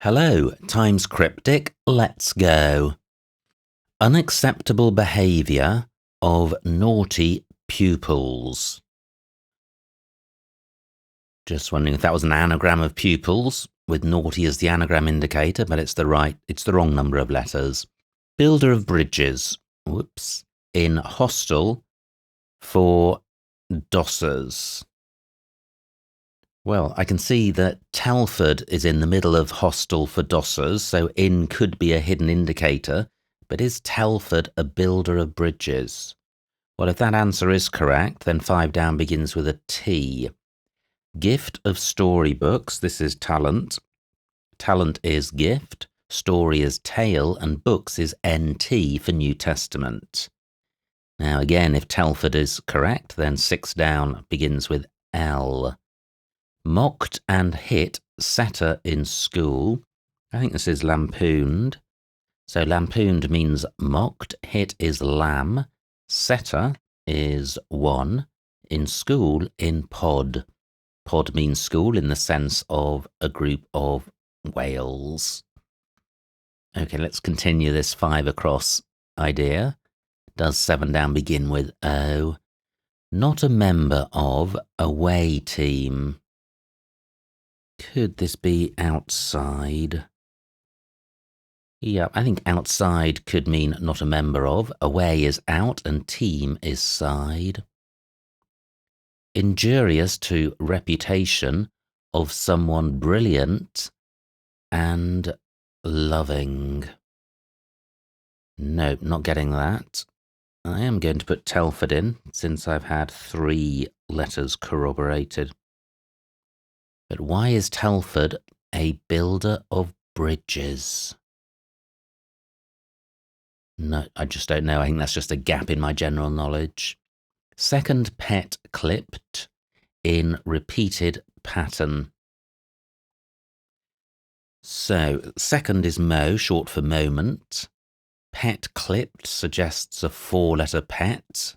Hello, Times Cryptic, let's go. Unacceptable behaviour of naughty pupils. Just wondering if that was an anagram of pupils, with naughty as the anagram indicator, but it's the wrong number of letters. Builder of bridges. Whoops. In hostel for dossers. Well, I can see that Telford is in the middle of hostel for dossers, so in could be a hidden indicator, but is Telford a builder of bridges? Well, if that answer is correct, then 5 down begins with a T. Gift of storybooks, this is talent. Talent is gift, story is tale, and books is NT for New Testament. Now again, if Telford is correct, then 6 down begins with L. Mocked and hit setter in school. I think this is lampooned. So lampooned means mocked, hit is lamb, setter is one, in school in pod. Pod means school in the sense of a group of whales. Okay, let's continue this 5 across idea. Does 7 down begin with O? Not a member of away team. Could this be outside? Yeah, I think outside could mean not a member of. Away is out and team is side. Injurious to reputation of someone brilliant and loving. Nope, not getting that. I am going to put Telford in, since I've had 3 letters corroborated. But why is Telford a builder of bridges? No, I just don't know. I think that's just a gap in my general knowledge. Second pet clipped in repeated pattern. So, second is mo, short for moment. Pet clipped suggests a 4-letter pet.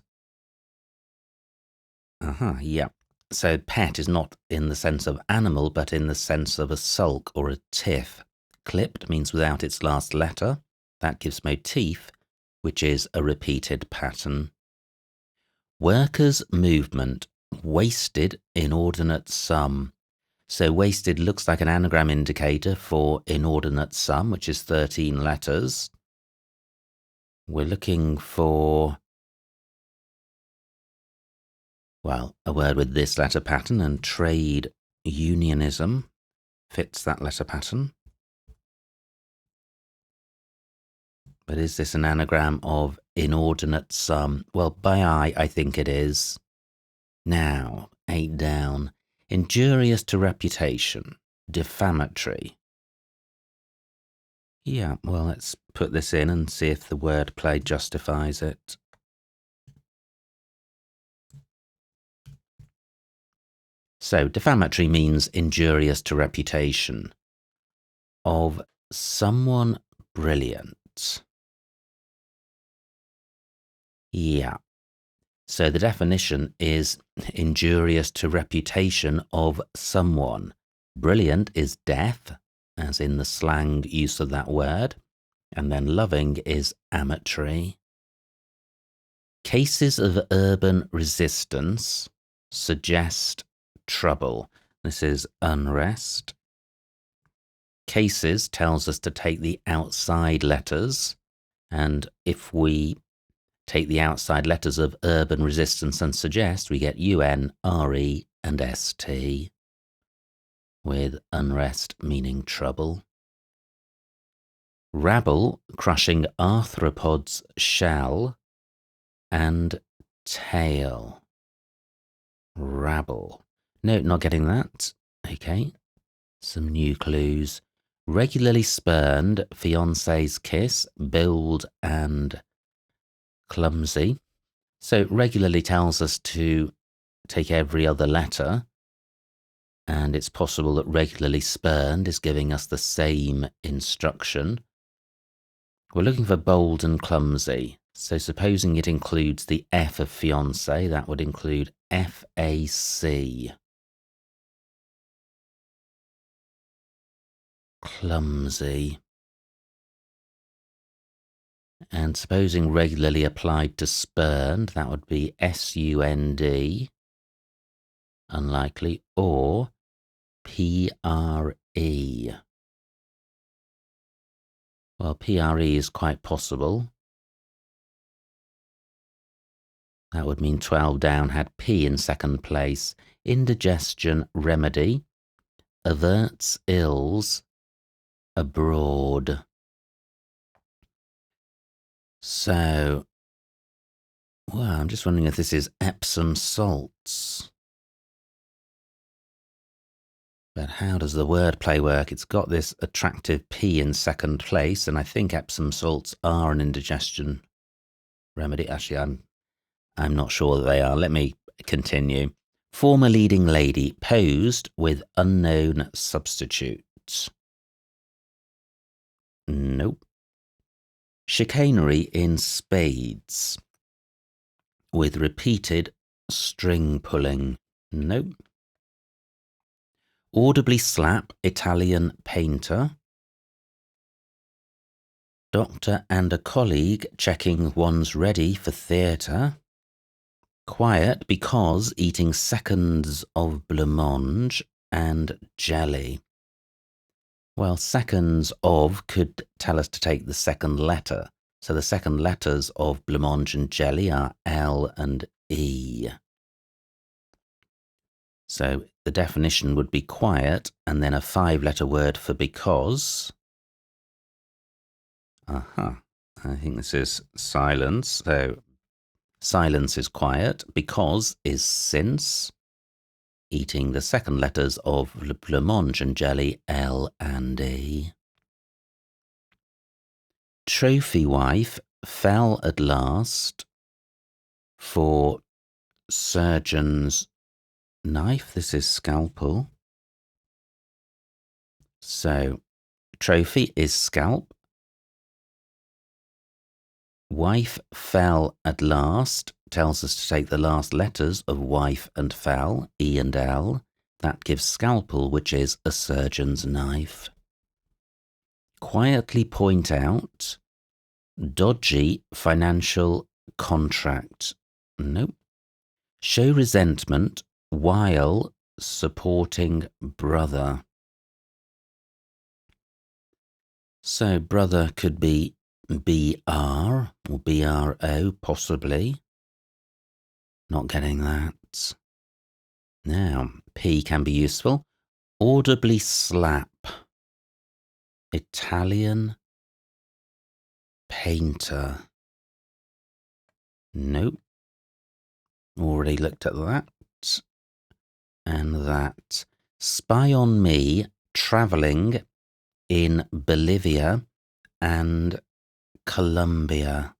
Yeah. So pet is not in the sense of animal, but in the sense of a sulk or a tiff. Clipped means without its last letter. That gives motif, which is a repeated pattern. Workers' movement, wasted inordinate sum. So wasted looks like an anagram indicator for inordinate sum, which is 13 letters. We're looking for, well, a word with this letter pattern, and trade unionism fits that letter pattern. But is this an anagram of inordinate sum? Well, by I think it is. Now, 8 down. Injurious to reputation. Defamatory. Yeah, well, let's put this in and see if the wordplay justifies it. So, defamatory means injurious to reputation. Of someone brilliant. Yeah. So the definition is injurious to reputation of someone. Brilliant is deaf, as in the slang use of that word, and then loving is amatory. Cases of urban resistance suggest trouble. This is unrest. Cases tells us to take the outside letters, and if we take the outside letters of urban resistance and suggest, we get UN, RE, and ST, with unrest meaning trouble. Rabble, crushing arthropods' shell and tail. Rabble. No, not getting that. Okay. Some new clues. Regularly spurned, fiancé's kiss, bold and clumsy. So regularly tells us to take every other letter, and it's possible that regularly spurned is giving us the same instruction. We're looking for bold and clumsy. So supposing it includes the F of fiancé, that would include FAC. clumsy. And supposing regularly applied to spurned, that would be S-U-N-D, unlikely, or P-R-E. Well, P-R-E is quite possible. That would mean 12 down had P in second place. Indigestion remedy, averts ills abroad. So, well, I'm just wondering if this is Epsom salts. But how does the wordplay work? It's got this attractive P in second place, and I think Epsom salts are an indigestion remedy. Actually, I'm not sure that they are. Let me continue. Former leading lady posed with unknown substitutes. Nope. Chicanery in spades with repeated string pulling. Nope. Audibly slap Italian painter. Doctor and a colleague checking one's ready for theatre. Quiet because eating seconds of blancmange and jelly. Well, seconds of could tell us to take the second letter. So the second letters of blancmange and jelly are L and E. So the definition would be quiet and then a 5-letter word for because. I think this is silence. So silence is quiet. Because is since. Eating the second letters of blancmange and jelly, L and E. Trophy wife fell at last for surgeon's knife. This is scalpel. So trophy is scalp. Wife fell at last tells us to take the last letters of wife and fell, E and L. That gives scalpel, which is a surgeon's knife. Quietly point out dodgy financial contract. Nope. Show resentment while supporting brother. So brother could be BR or BRO, possibly. Not getting that. Now, P can be useful. Audibly slap. Italian painter. Nope. Already looked at that. And that. Spy on me travelling in Bolivia and Colombia.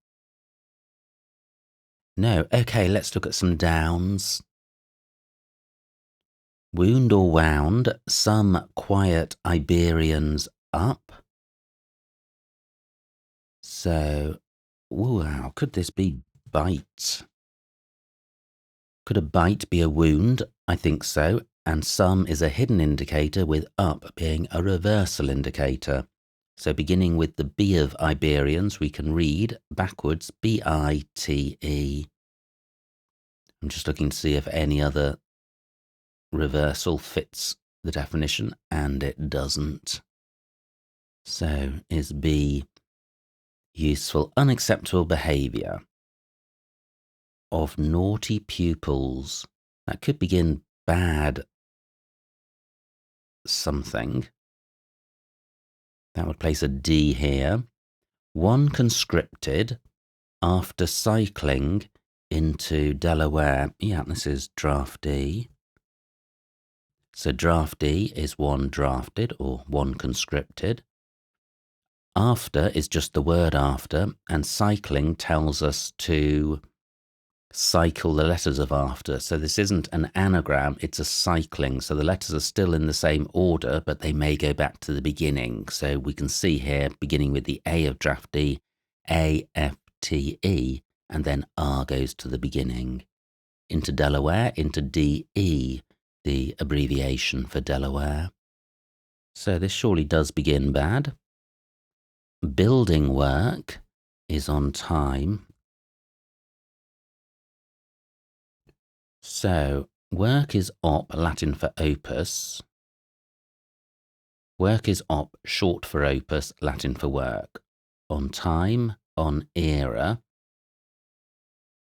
No. Okay, let's look at some downs. Wound or wound, some quiet Iberians up. So, wow, could this be bite? Could a bite be a wound? I think so. And some is a hidden indicator with up being a reversal indicator. So beginning with the B of Iberians, we can read backwards B-I-T-E. I'm just looking to see if any other reversal fits the definition, and it doesn't. So is B useful? Unacceptable behaviour of naughty pupils. That could begin bad something. That would place a D here. One conscripted after cycling into Delaware. Yeah, this is draftee. So draftee is one drafted or one conscripted. After is just the word after, and cycling tells us to cycle the letters of after. So this isn't an anagram, it's a cycling. So the letters are still in the same order, but they may go back to the beginning. So we can see here, beginning with the A of draftee, A, F, T, E, and then R goes to the beginning. Into Delaware, into D, E, the abbreviation for Delaware. So this surely does begin bad. Building work is on time. So work is op, Latin for opus. Work is op, short for opus, Latin for work. On time, on era,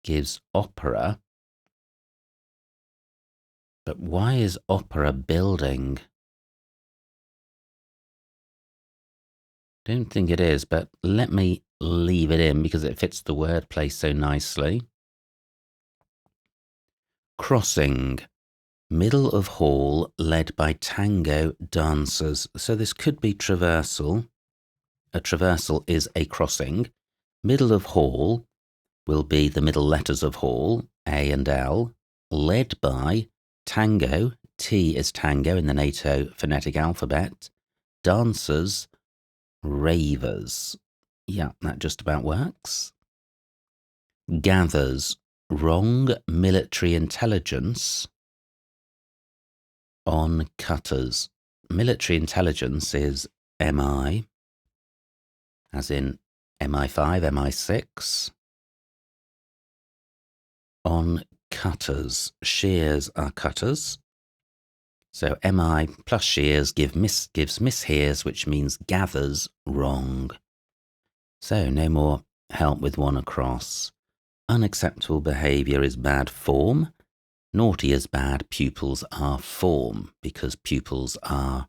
gives opera. But why is opera building? Don't think it is, but let me leave it in because it fits the wordplay so nicely. Crossing. Middle of hall led by tango dancers. So this could be traversal. A traversal is a crossing. Middle of hall will be the middle letters of hall, A and L, led by tango, T is tango in the NATO phonetic alphabet, dancers, ravers. Yeah, that just about works. Gathers, wrong military intelligence on cutters. Military intelligence is MI, as in MI5, MI6. On cutters, shears are cutters. So MI plus shears gives mishears, which means gathers wrong. So no more help with one across. Unacceptable behaviour is bad form. Naughty is bad, pupils are form, because pupils are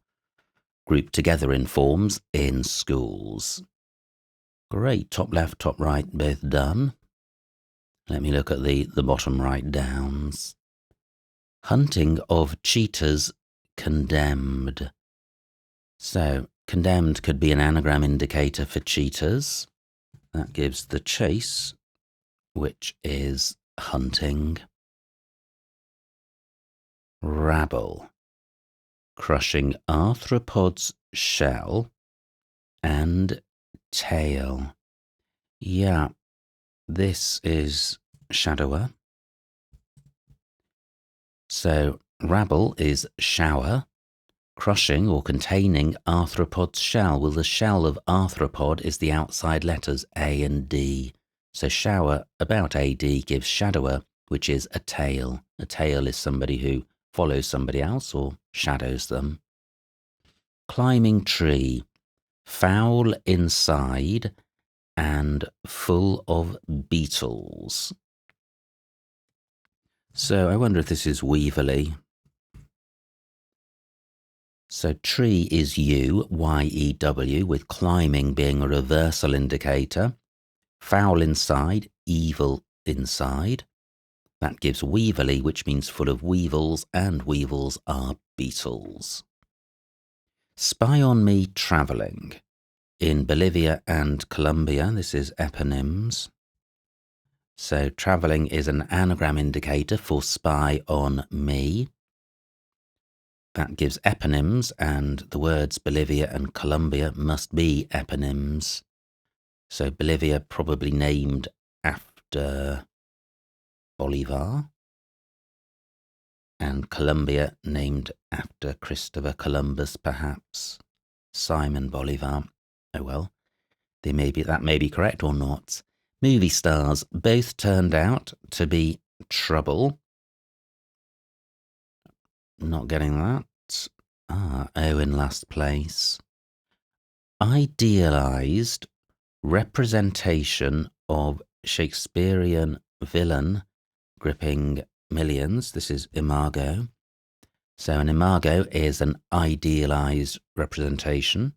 grouped together in forms in schools. Great, top left, top right, both done. Let me look at the bottom right downs. Hunting of cheetahs condemned. So, condemned could be an anagram indicator for cheetahs. That gives the chase, which is hunting. Rabble. Crushing arthropod's shell and tail. Yeah, this is shadower. So rabble is shower, crushing or containing arthropod's shell. Well, the shell of arthropod is the outside letters A and D. So shower about AD gives shadower, which is a tail. A tail is somebody who follows somebody else or shadows them. Climbing tree, foul inside and full of beetles. So I wonder if this is weaverly. So tree is U, Y-E-W, with climbing being a reversal indicator. Foul inside, evil inside. That gives weaverly, which means full of weevils, and weevils are beetles. Spy on me travelling. In Bolivia and Colombia, this is eponyms. So travelling is an anagram indicator for spy on me. That gives eponyms, and the words Bolivia and Colombia must be eponyms. So Bolivia probably named after Bolivar, and Colombia named after Christopher Columbus, perhaps. Simon Bolivar. Oh well, that may be correct or not. Movie stars both turned out to be trouble. Not getting that. O in last place. Idealized representation of Shakespearean villain gripping millions. This is imago. So an imago is an idealized representation.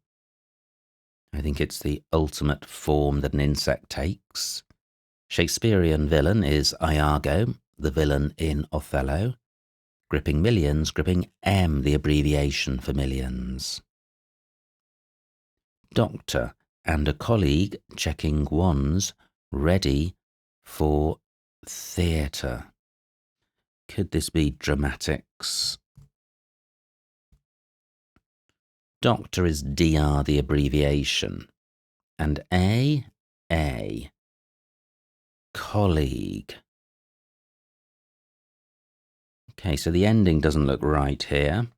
I think it's the ultimate form that an insect takes. Shakespearean villain is Iago, the villain in Othello. Gripping millions, gripping M, the abbreviation for millions. Doctor and a colleague checking wands ready for theatre. Could this be dramatics? Doctor is DR, the abbreviation. And A. Colleague. Okay, so the ending doesn't look right here.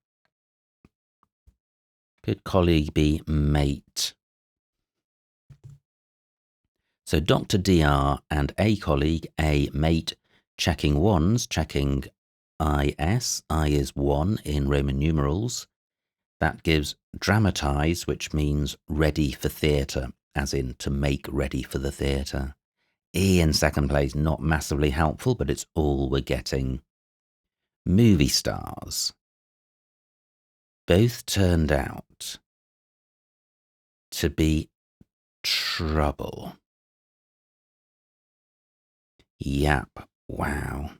Could colleague be mate? So Dr. Dr. and a colleague, a mate, checking ones, checking IS. I is 1 in Roman numerals. That gives dramatise, which means ready for theatre, as in to make ready for the theatre. E in second place, not massively helpful, but it's all we're getting. Movie stars. Both turned out to be trouble. Yap. Wow.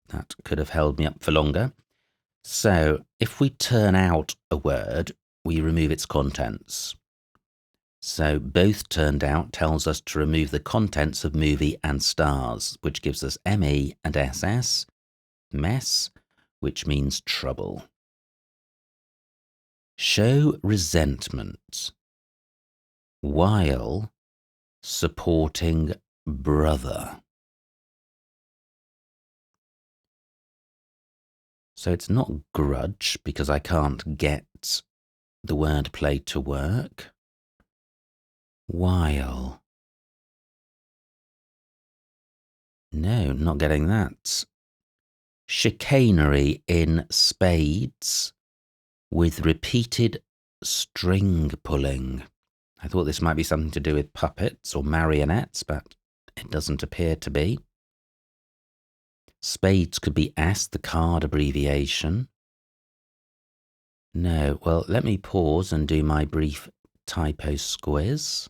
That could have held me up for longer. So if we turn out a word, we remove its contents. So both turned out tells us to remove the contents of movie and stars, which gives us ME and SS, mess, which means trouble. Show resentment while supporting brother. So it's not grudge because I can't get the word play to work. While. No, not getting that. Chicanery in spades with repeated string pulling. I thought this might be something to do with puppets or marionettes, but it doesn't appear to be. Spades could be S, the card abbreviation. No, well, let me pause and do my brief typo squiz.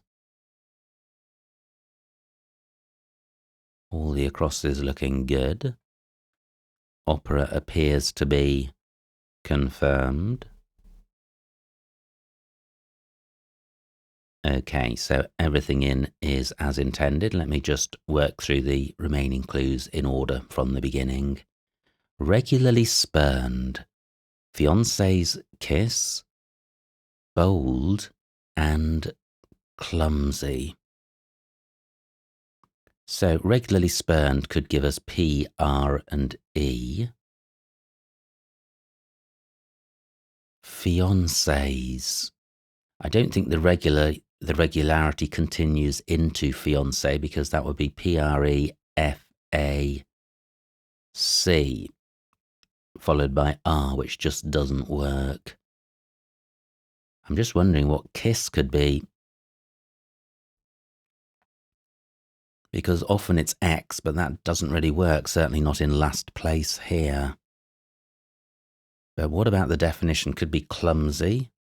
All the acrosses looking good. Opera appears to be confirmed. Okay, so everything in is as intended. Let me just work through the remaining clues in order from the beginning. Regularly spurned, fiancé's kiss, bold, and clumsy. So regularly spurned could give us P, R, and E. Fiancés. I don't think the regularity continues into fiancé because that would be PREFAC followed by R, which just doesn't work. I'm just wondering what kiss could be, because often it's X, but that doesn't really work, certainly not in last place here. But what about the definition? Could be clumsy.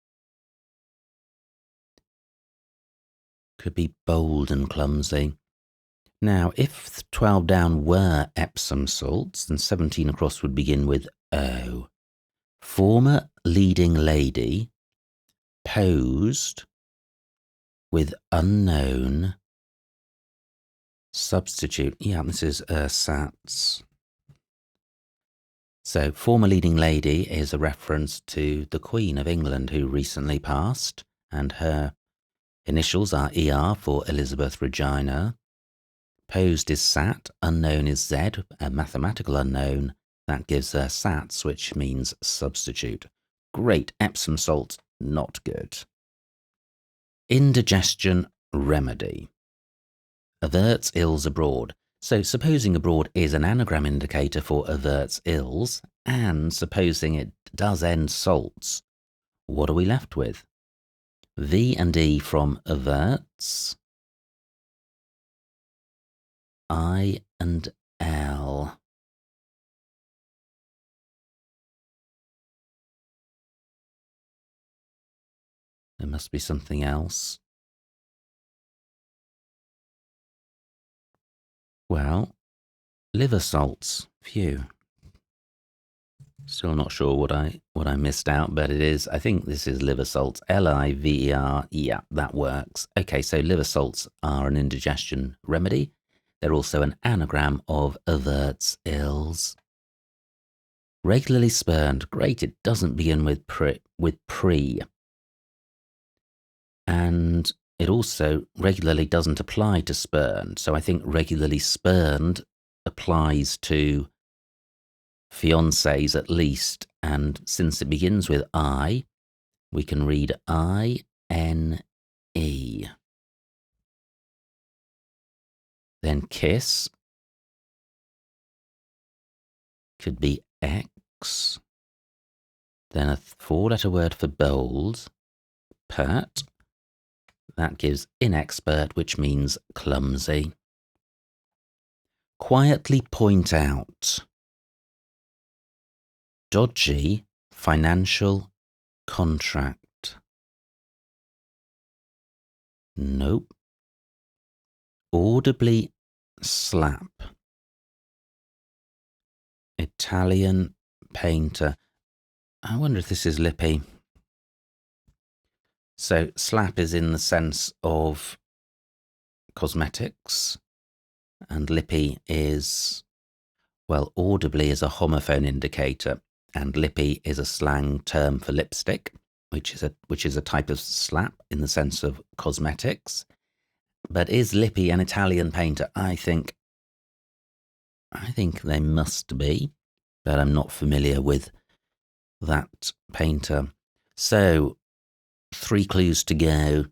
Could be bold and clumsy. Now, if 12 down were Epsom salts, then 17 across would begin with O. Former leading lady posed with unknown substitute. Yeah, this is Sats. So, former leading lady is a reference to the Queen of England who recently passed, and her initials are ER for Elizabeth Regina. Posed is Sat, unknown is Z, a mathematical unknown. That gives her Sats, which means substitute. Great, Epsom salt, not good. Indigestion remedy. Averts ills abroad. So supposing abroad is an anagram indicator for averts ills, and supposing it does end salts, what are we left with? V and E from averts. I and L. There must be something else. Well, liver salts. Phew. Still not sure what I missed out, but it is, I think this is liver salts. Liver. Yeah, that works. Okay, so liver salts are an indigestion remedy. They're also an anagram of averts ills. Regularly spurned. Great, it doesn't begin with pre. And it also regularly doesn't apply to spurned. So I think regularly spurned applies to fiancés at least. And since it begins with I, We can read I-N-E. Then kiss could be X. Then a 4-letter word for bold, pert. That gives inexpert, which means clumsy. Quietly point out. Dodgy financial contract. Nope. Audibly slap. Italian painter. I wonder if this is lippy. So slap is in the sense of cosmetics, and lippy is, well, audibly is a homophone indicator, and lippy is a slang term for lipstick, which is a type of slap in the sense of cosmetics. But is lippy an Italian painter? I think they must be, but I'm not familiar with that painter. So 3 clues to go.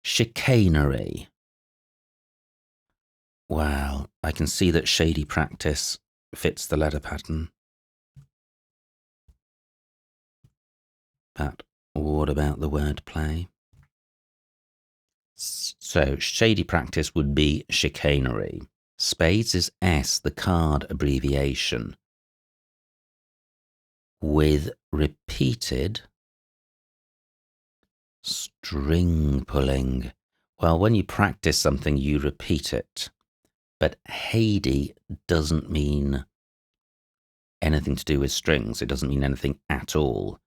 Chicanery. Wow, I can see that shady practice fits the letter pattern. But what about the wordplay? So shady practice would be chicanery. Spades is S, the card abbreviation. With repeated string pulling. Well, when you practice something, you repeat it. But Hady doesn't mean anything to do with strings. It doesn't mean anything at all.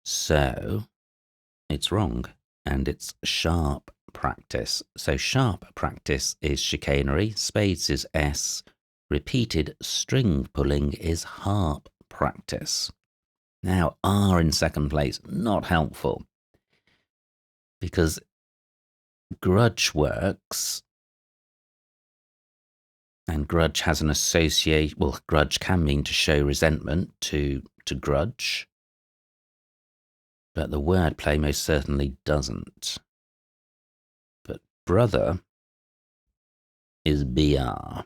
So it's wrong, and it's sharp practice. So sharp practice is chicanery, spades is S, repeated string pulling is harp practice. Now R in second place, not helpful, because grudge works, and grudge has an associate, well, grudge can mean to show resentment, to grudge, but the wordplay most certainly doesn't. But brother is BR.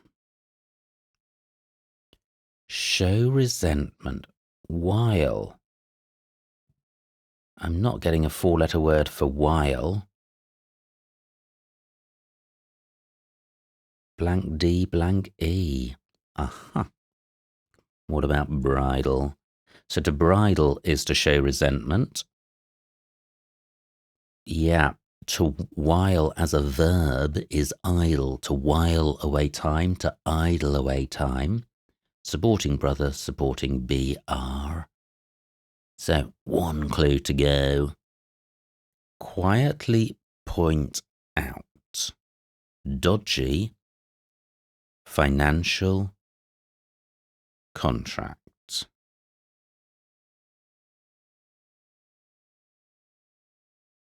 Show resentment while. I'm not getting a 4-letter word for while. Blank D, blank E. Aha. What about bridle? So to bridle is to show resentment. Yeah. To while as a verb is idle. To while away time, to idle away time. Supporting brother, supporting BR. So 1 clue to go. Quietly point out. Dodgy financial contract.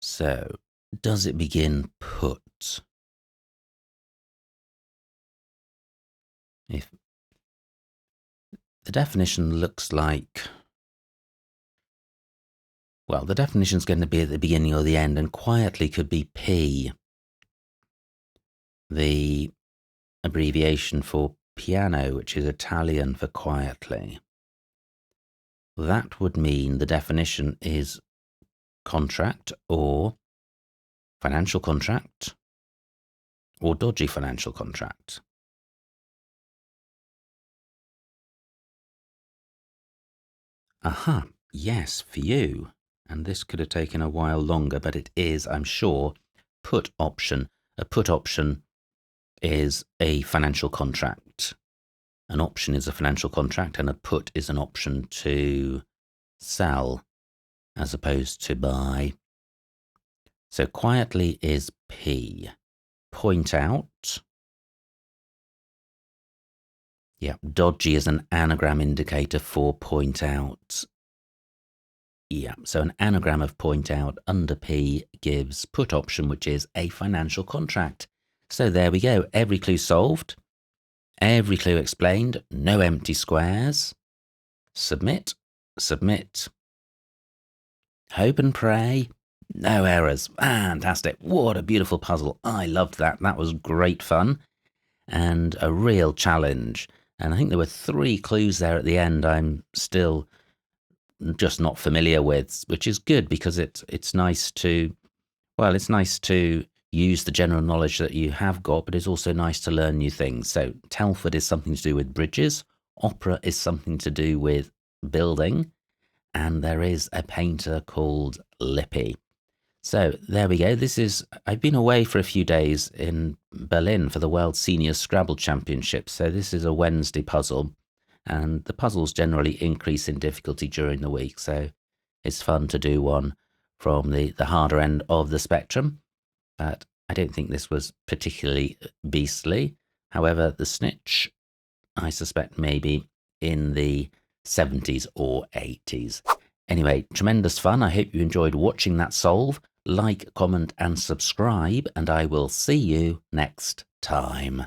So, does it begin put? If the definition looks like, well, the definition's going to be at the beginning or the end, and quietly could be P, the abbreviation for piano, which is Italian for quietly. That would mean the definition is contract or financial contract or dodgy financial contract. Aha, yes, for you. And this could have taken a while longer, but it is, I'm sure, put option. A put option is a financial contract. An option is a financial contract, and a put is an option to sell as opposed to buy. So quietly is P. Point out. Yeah, dodgy is an anagram indicator for point out. Yeah, so an anagram of point out under P gives put option, which is a financial contract. So there we go. Every clue solved. Every clue explained. No empty squares. Submit. Submit. Hope and pray. No errors. Fantastic. What a beautiful puzzle. I loved that. That was great fun and a real challenge. And I think there were 3 clues there at the end I'm still just not familiar with, which is good because it's nice to, well, it's nice to use the general knowledge that you have got, but it's also nice to learn new things. So Telford is something to do with bridges, opera is something to do with building, and there is a painter called Lippi. So there we go. I've been away for a few days in Berlin for the World Senior Scrabble Championship. So this is a Wednesday puzzle, and the puzzles generally increase in difficulty during the week. So it's fun to do one from the harder end of the spectrum. But I don't think this was particularly beastly. However, the snitch, I suspect maybe in the 70s or 80s. Anyway, tremendous fun. I hope you enjoyed watching that solve. Like, comment and subscribe, and I will see you next time.